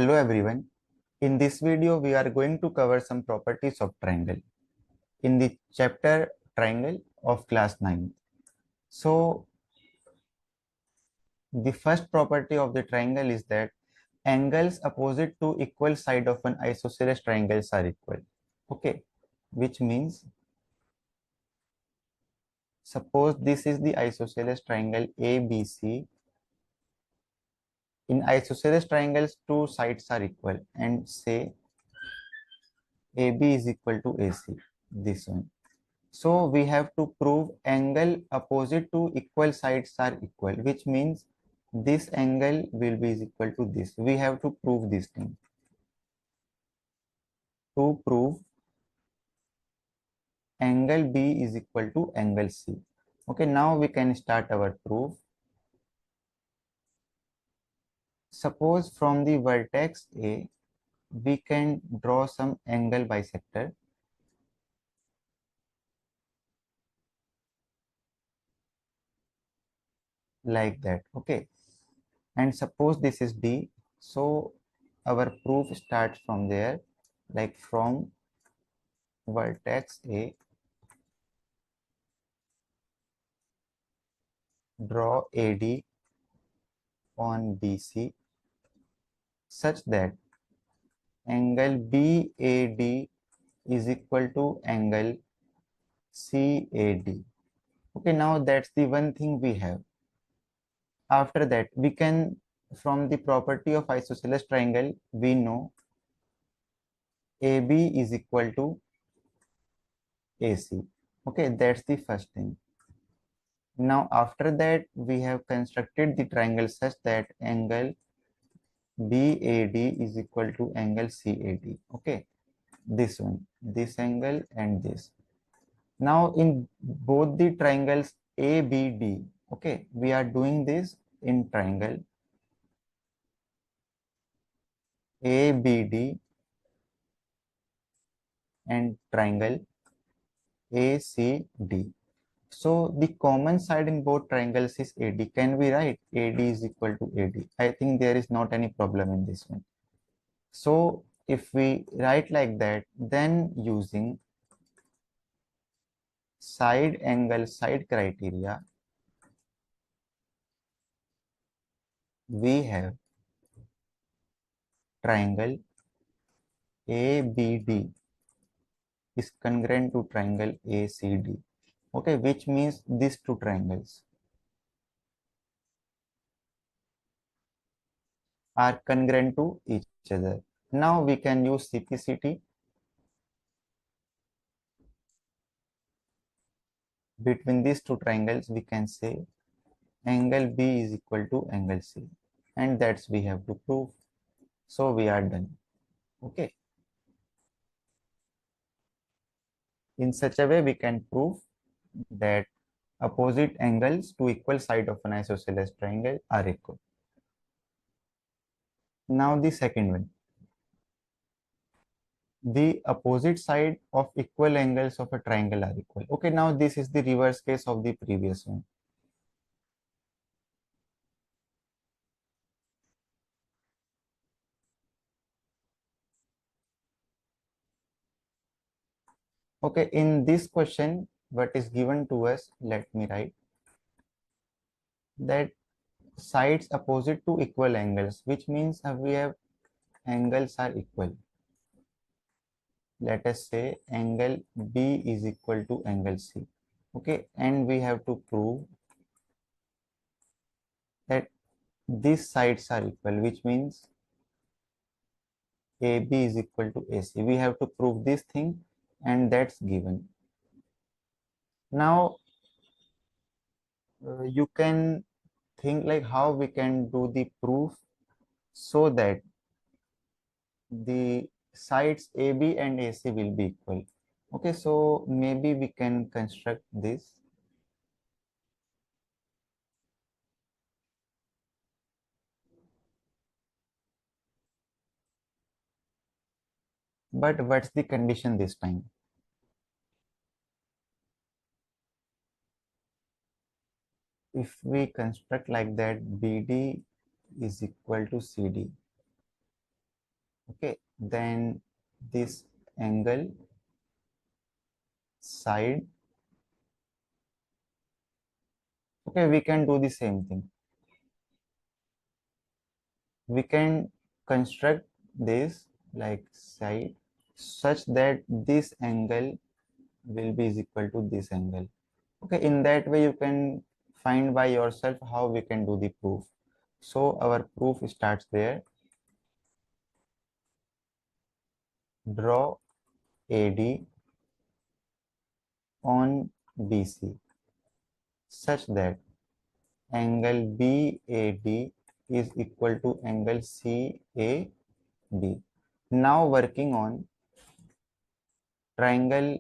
Hello everyone. In this video, we are going to cover some properties of triangle in the chapter triangle of class 9. So, the first property of the triangle is that angles opposite to equal side of an isosceles triangles are equal. Okay, which means suppose this is the isosceles triangle ABC. In isosceles triangles, two sides are equal and say AB is equal to AC. This one. So we have to prove angle opposite to equal sides are equal, which means this angle will be is equal to this. We have to prove this thing. To prove angle B is equal to angle C. Okay, now we can start our proof. Suppose from the vertex A, we can draw some angle bisector like that. Okay, and suppose this is B. So our proof starts from there, like from vertex A, draw AD on BC such that angle BAD is equal to angle CAD. Okay, now that's the one thing we have. After that, we can, from the property of isosceles triangle, we know AB is equal to AC. Okay, that's the first thing. Now, after that, we have constructed the triangle such that angle BAD is equal to angle CAD. Okay, this one, this angle and this. Now, in both the triangles ABD, okay, we are doing this in triangle ABD and triangle ACD. So the common side in both triangles is AD. Can we write AD is equal to AD? I think there is not any problem in this one. So if we write like that, then using side angle side criteria, we have triangle ABD is congruent to triangle ACD. Okay, which means these two triangles are congruent to each other. Now we can use CPCT between these two triangles. We can say angle B is equal to angle C, and that's we have to prove. So we are done. Okay. In such a way, we can prove that opposite angles to equal side of an isosceles triangle are equal. Now the second one. The opposite side of equal angles of a triangle are equal. Okay, now this is the reverse case of the previous one. Okay, in this question, what is given to us, let me write that sides opposite to equal angles, which means we have angles are equal. Let us say angle B is equal to angle C. Okay, and we have to prove that these sides are equal, which means AB is equal to AC. We have to prove this thing, and that's given. Now, you can think like how we can do the proof so that the sides AB and AC will be equal. Okay, so maybe we can construct this. But what's the condition this time? If we construct like that, BD is equal to CD, Okay, then this angle side. Okay, we can do the same thing. We can construct this like side such that this angle will be is equal to this angle. Okay, in that way you can find by yourself how we can do the proof. So our proof starts there. Draw AD on BC such that angle BAD is equal to angle CAB. Now working on triangle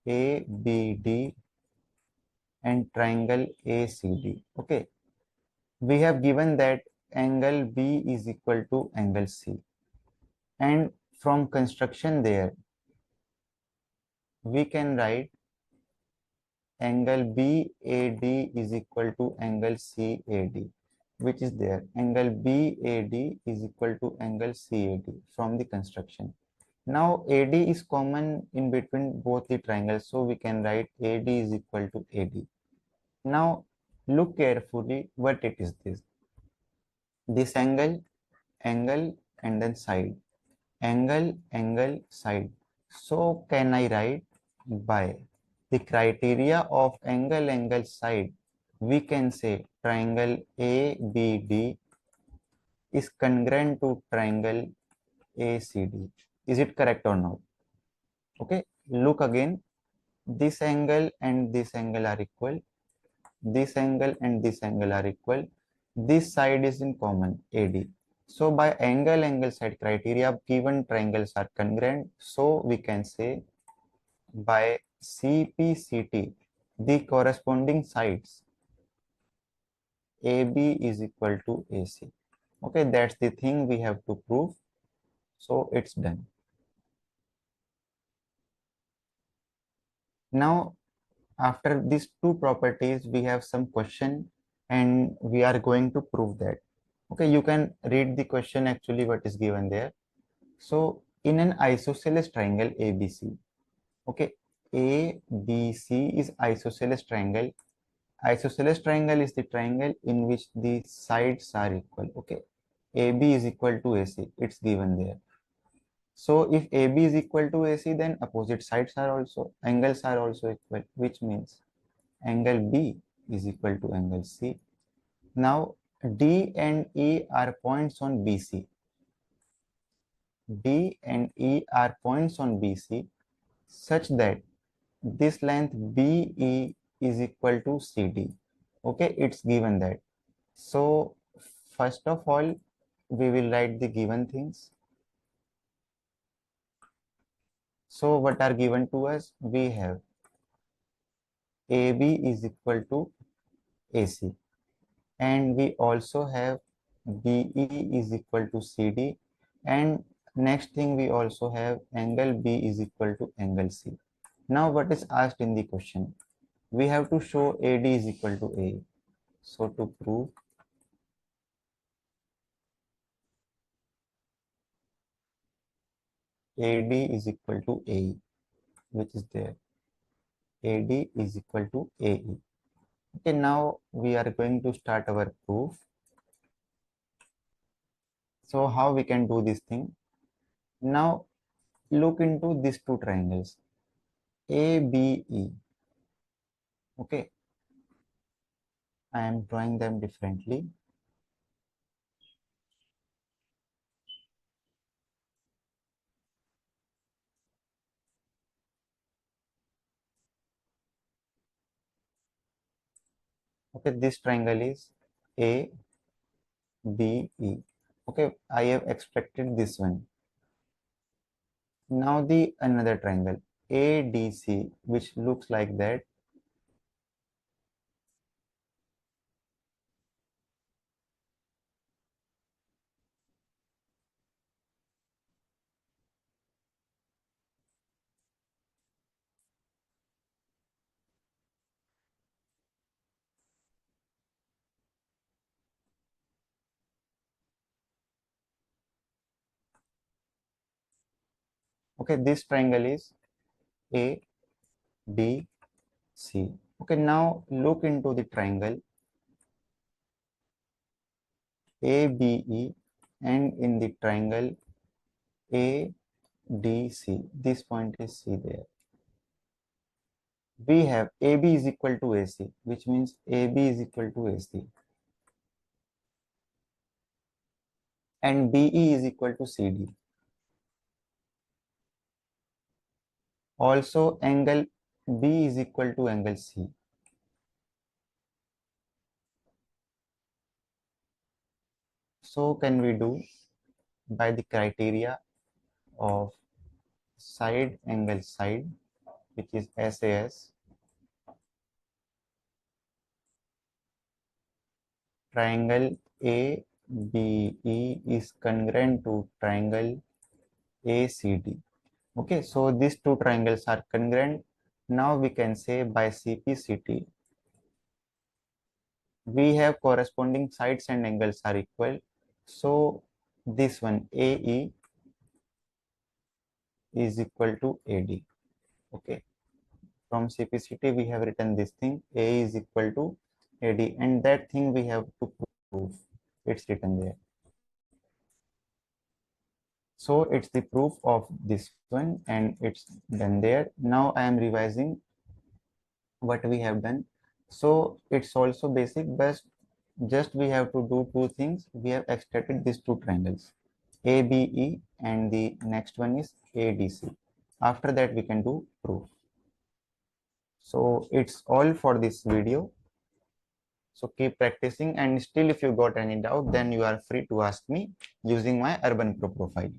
ABD and triangle ACD. Okay, we have given that angle B is equal to angle C, and from construction there we can write angle BAD is equal to angle CAD, which is there. Angle BAD is equal to angle CAD from the construction. Now AD is common in between both the triangles, so we can write AD is equal to AD. Now look carefully what it is this. This angle, angle, and then side. Angle, angle, side. So can I write by the criteria of angle, angle, side? We can say triangle ABD is congruent to triangle ACD. Is it correct or not? Okay, look again. This angle and this angle are equal. This angle and this angle are equal. This side is in common, AD. So by angle, angle, side criteria, given triangles are congruent. So we can say by CPCT, the corresponding sides AB is equal to AC. Okay, that's the thing we have to prove. So it's done. Now, after these two properties, we have some question and we are going to prove that. Okay, you can read the question actually what is given there. So in an isosceles triangle ABC, okay, ABC is isosceles triangle. Isosceles triangle is the triangle in which the sides are equal. Okay, AB is equal to AC. It's given there. So if AB is equal to AC, then opposite sides are also angles are also equal, which means angle B is equal to angle C. Now D and E are points on BC. D and E are points on BC such that this length BE is equal to CD. Okay, it's given that. So first of all, we will write the given things. So what are given to us? We have AB is equal to AC, and we also have BE is equal to CD, and next thing we also have angle B is equal to angle C. Now what is asked in the question? We have to show AD is equal to A. So to prove AD is equal to AE, which is there. AD is equal to AE. Okay, now we are going to start our proof. So how we can do this thing? Now look into these two triangles ABE. Okay, I am drawing them differently. Okay, this triangle is ABE. Okay, I have extracted this one. Now the another triangle ADC, which looks like that. Okay, this triangle is ABC. Okay, now look into the triangle ABE and in the triangle ADC. This point is C there. We have AB is equal to AC, which means AB is equal to AC. And BE is equal to CD. Also, angle B is equal to angle C. So, can we do by the criteria of side angle side, which is SAS, triangle ABE is congruent to triangle ACD. Okay, so these two triangles are congruent. Now we can say by CPCT, we have corresponding sides and angles are equal. So this one AE is equal to AD. Okay, from CPCT we have written this thing, A is equal to AD, and that thing we have to prove. It's written there. So it's the proof of this one and it's done there. Now I am revising what we have done. So it's also basic, but just we have to do two things. We have extracted these two triangles, ABE, and the next one is ADC. After that we can do proof. So it's all for this video. So keep practicing, and still if you got any doubt, then you are free to ask me using my Urban Pro profile.